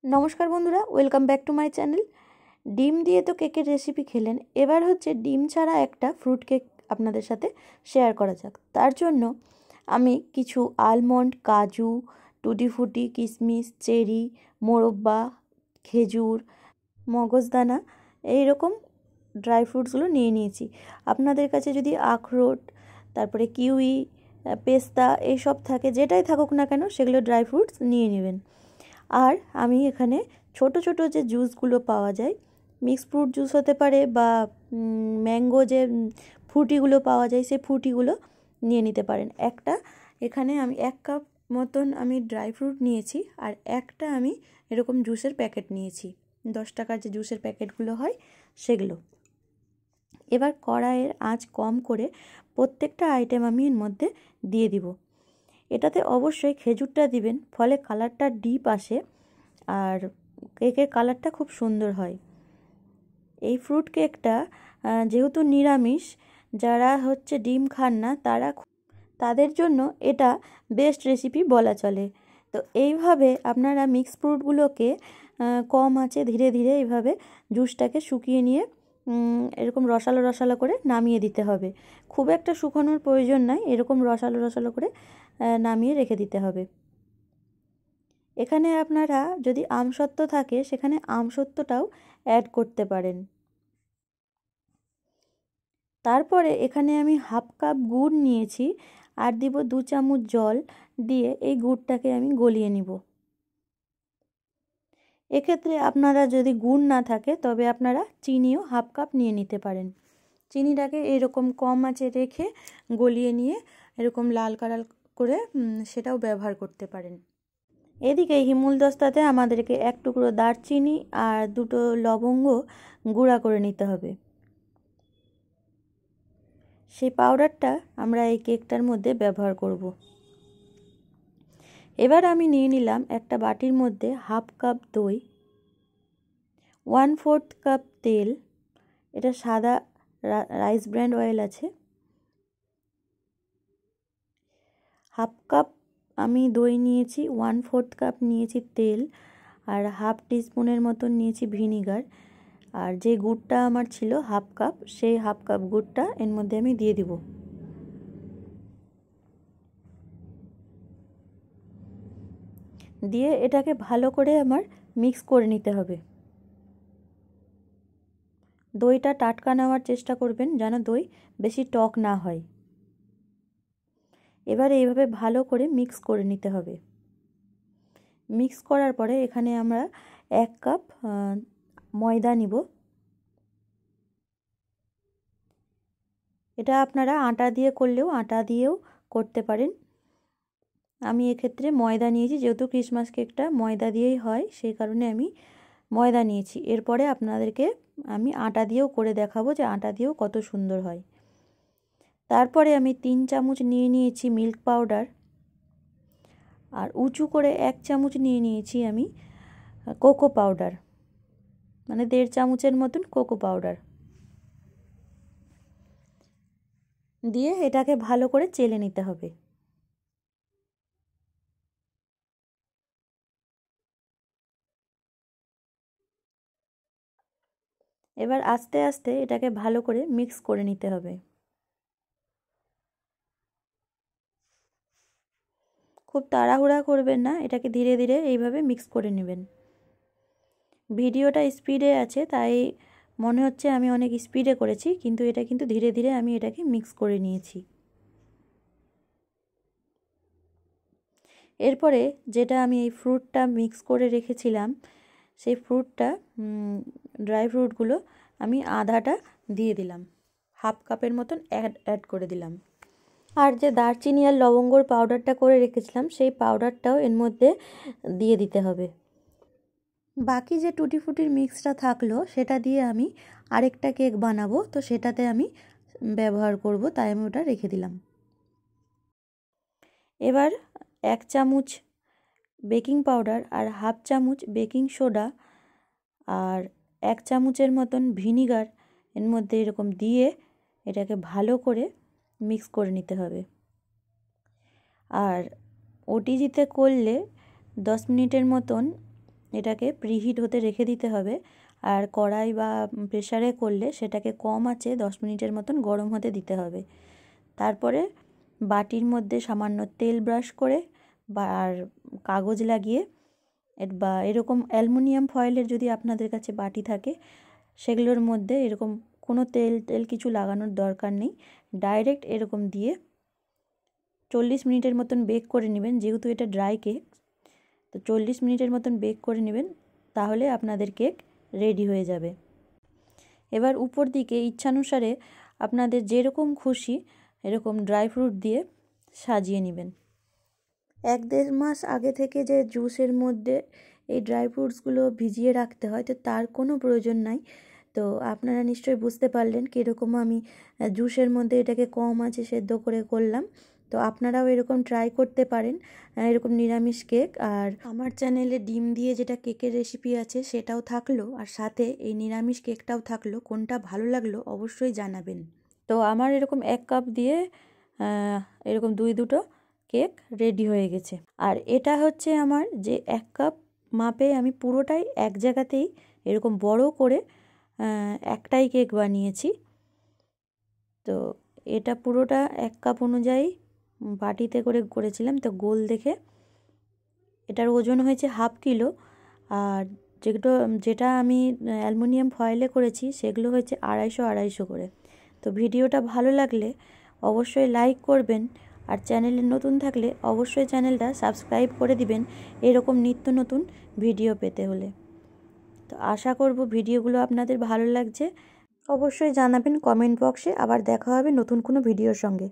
নমস্কার বন্ধুরা, welcome back to my channel. ডিম দিয়ে তো কেকের রেসিপি খেলেন, এবার হচ্ছে ডিম ছাড়া একটা ফ্রুট কেক আপনাদের সাথে শেয়ার করা যাক। তার জন্য আমি কিছু আলমন্ড, কাজু, টুটি ফুটি, কিশমিশ, চেরি, মোরব্বা, খেজুর, মগজদানা এইরকম ড্রাই ফ্রুটসগুলো নিয়ে নিয়েছি। আপনাদের কাছে যদি আখরোট, তারপরে কিউই, পেস্তা এইসব থাকে, যেটাই থাকুক না কেন সেগুলো ড্রাই ফ্রুটস নিয়ে নেবেন। আর আমি এখানে ছোট ছোট যে জুসগুলো পাওয়া যায়, মিক্স ফ্রুট জুস হতে পারে বা ম্যাঙ্গো যে ফ্রুটিগুলো পাওয়া যায়, সেই ফ্রুটিগুলো নিয়ে নিতে পারেন। এখানে আমি 1 কাপ মতন আমি ড্রাই ফ্রুট নিয়েছি, আর একটা আমি এরকম জুসের প্যাকেট নিয়েছি, 10 টাকার যে জুসের প্যাকেটগুলো হয় সেগুলো। এবার কড়াইয়ের আঁচ কম করে প্রত্যেকটা আইটেম আমি এর মধ্যে দিয়ে দিব। এটাতে অবশ্যই খেজুরটা দিবেন, ফলে কালারটা ডিপ আসে আর কেকের কালারটা খুব সুন্দর হয়। এই ফ্রুট কেকটা যেহেতু নিরামিষ, যারা হচ্ছে ডিম খান না তাদের জন্য এটা বেস্ট রেসিপি বলা চলে। তো এইভাবে আপনারা মিক্স ফ্রুটগুলোকে কম আঁচে ধীরে ধীরে এইভাবে জুসটাকে শুকিয়ে নিয়ে এরকম রসালো রসালো করে নামিয়ে দিতে হবে। খুব একটা শুকানোর প্রয়োজন নাই, এরকম রসালো রসালো করে নামিয়ে রেখে দিতে হবে। এখানে আপনারা যদি আমসত্ত্ব থাকে সেখানে আমসত্ত্বটাও অ্যাড করতে পারেন। তারপরে এখানে আমি 1/2 কাপ গুড় নিয়েছি, আর দিব 2 চামচ জল দিয়ে এই গুড়টাকে আমি গলিয়ে নিব। এক্ষেত্রে আপনারা যদি গুড় না থাকে তবে আপনারা চিনিও 1/2 কাপ নিয়ে নিতে পারেন। চিনিটাকে এরকম কম আঁচে রেখে গলিয়ে নিয়ে এরকম লাল কালার করে সেটাও ব্যবহার করতে পারেন। এদিকে হিমুল দস্তাতে আমাদেরকে 1 টুকরো দারচিনি আর 2টো লবঙ্গ গুঁড়া করে নিতে হবে। সেই পাউডারটা আমরা এই কেকটার মধ্যে ব্যবহার করব। এবার আমি নিয়ে নিলাম একটা বাটির মধ্যে 1/2 কাপ দই, 1/4 কাপ তেল, এটা সাদা রাইস ব্র্যান্ড অয়েল আছে। 1/2 কাপ আমি দই নিয়েছি, 1/4 কাপ নিয়েছি তেল, আর 1/2 টিস্পুনের মতন নিয়েছি ভিনিগার। আর যে গুড়টা আমার ছিল 1/2 কাপ, সেই 1/2 কাপ গুড়টা এর মধ্যে আমি দিয়ে দিব। দিয়ে এটাকে ভালো করে আমার মিক্স করে নিতে হবে। দইটা টাটকা নেওয়ার চেষ্টা করবেন, যেন দই বেশি টক না হয়। এবারে এইভাবে ভালো করে মিক্স করে নিতে হবে। মিক্স করার পরে এখানে আমরা 1 কাপ ময়দা নিব। এটা আপনারা আটা দিয়ে করলেও আটা দিয়েও করতে পারেন। আমি এক্ষেত্রে ময়দা নিয়েছি, যেহেতু ক্রিসমাস কেকটা ময়দা দিয়েই হয়, সেই কারণে আমি ময়দা নিয়েছি। এরপরে আপনাদেরকে আমি আটা দিয়েও করে দেখাবো যে আটা দিয়েও কত সুন্দর হয়। তারপরে আমি 3 চামচ নিয়ে নিয়েছি মিল্ক পাউডার, আর উঁচু করে 1 চামচ নিয়ে নিয়েছি আমি কোকো পাউডার, মানে 1.5 চামচের মতন কোকো পাউডার দিয়ে এটাকে ভালো করে চেলে নিতে হবে। এবার আস্তে আস্তে এটাকে ভালো করে মিক্স করে নিতে হবে। খুব তাড়াহুড়া করবেন না, এটাকে ধীরে ধীরে এইভাবে মিক্স করে নেবেন। ভিডিওটা স্পিডে আছে তাই মনে হচ্ছে আমি অনেক স্পিডে করেছি, কিন্তু এটা কিন্তু ধীরে ধীরে আমি এটাকে মিক্স করে নিয়েছি। এরপরে যেটা আমি এই ফ্রুটটা মিক্স করে রেখেছিলাম, সেই ফ্রুটটা ড্রাই ফ্রুটগুলো আমি আধাটা দিয়ে দিলাম, 1/2 কাপের মতন অ্যাড করে দিলাম। আর যে দারচিনি আর লবঙ্গর পাউডারটা করে রেখেছিলাম, সেই পাউডারটাও এর মধ্যে দিয়ে দিতে হবে। বাকি যে টুটি ফুটির মিক্সটা থাকলো সেটা দিয়ে আমি আরেকটা কেক বানাবো, তো সেটাতে আমি ব্যবহার করব, তাই আমি ওটা রেখে দিলাম। এবার 1 চামচ বেকিং পাউডার আর 1/2 চামচ বেকিং সোডা আর 1 চামচের মতন ভিনিগার এর মধ্যে এরকম দিয়ে এটাকে ভালো করে মিক্স করে নিতে হবে। আর ওটিজিতে করলে 10 মিনিটের মতন এটাকে প্রিহিট হতে রেখে দিতে হবে। আর কড়াই বা প্রেসারে করলে সেটাকে কম আঁচে 10 মিনিটের মতন গরম হতে দিতে হবে। তারপরে বাটির মধ্যে সামান্য তেল ব্রাশ করে বা আর কাগজ লাগিয়ে বা এরকম অ্যালুমিনিয়াম ফয়েলের যদি আপনাদের কাছে বাটি থাকে সেগুলোর মধ্যে এরকম কোনো তেল কিছু লাগানোর দরকার নেই, ডাইরেক্ট এরকম দিয়ে 40 মিনিটের মতন বেক করে নেবেন। যেহেতু এটা ড্রাই কেক, তো 40 মিনিটের মতন বেক করে নেবেন, তাহলে আপনাদের কেক রেডি হয়ে যাবে। এবার উপর দিকে ইচ্ছানুসারে আপনাদের যেরকম খুশি এরকম ড্রাই ফ্রুট দিয়ে সাজিয়ে নেবেন। 1-1.5 মাস আগে থেকে যে জুসের মধ্যে এই ড্রাই ফ্রুটসগুলো ভিজিয়ে রাখতে হয়, তো তার কোনো প্রয়োজন নাই। তো আপনারা নিশ্চয়ই বুঝতে পারলেন কীরকম আমি জুসের মধ্যে এটাকে কম আঁচে সেদ্ধ করে করলাম। তো আপনারাও এরকম ট্রাই করতে পারেন এরকম নিরামিষ কেক। আর আমার চ্যানেলে ডিম দিয়ে যেটা কেকের রেসিপি আছে সেটাও থাকলো, আর সাথে এই নিরামিষ কেকটাও থাকলো। কোনটা ভালো লাগলো অবশ্যই জানাবেন। তো আমার এরকম 1 কাপ দিয়ে এরকম 2-2টো কেক রেডি হয়ে গেছে। আর এটা হচ্ছে আমার যে 1 কাপ মাপে আমি পুরোটাই এক জায়গাতেই এরকম বড় করে একটাই কেক বানিয়েছি। তো এটা পুরোটা 1 কাপ অনুযায়ী বাটিতে করে করেছিলাম। তো গোল দেখে এটার ওজন হয়েছে 1/2 কিলো। আর যেটা আমি অ্যালুমিনিয়াম ফয়েলে করেছি সেগুলো হয়েছে 250 করে। তো ভিডিওটা ভালো লাগলে অবশ্যই লাইক করবেন, আর চ্যানেলে নতুন থাকলে অবশ্যই চ্যানেলটা সাবস্ক্রাইব করে দিবেন এরকম নিত্য নতুন ভিডিও পেতে হলে। তো আশা করব ভিডিওগুলো আপনাদের ভালো লাগছে। অবশ্যই জানাবেন কমেন্ট বক্সে। আবার দেখা হবে নতুন কোনো ভিডিওর সঙ্গে।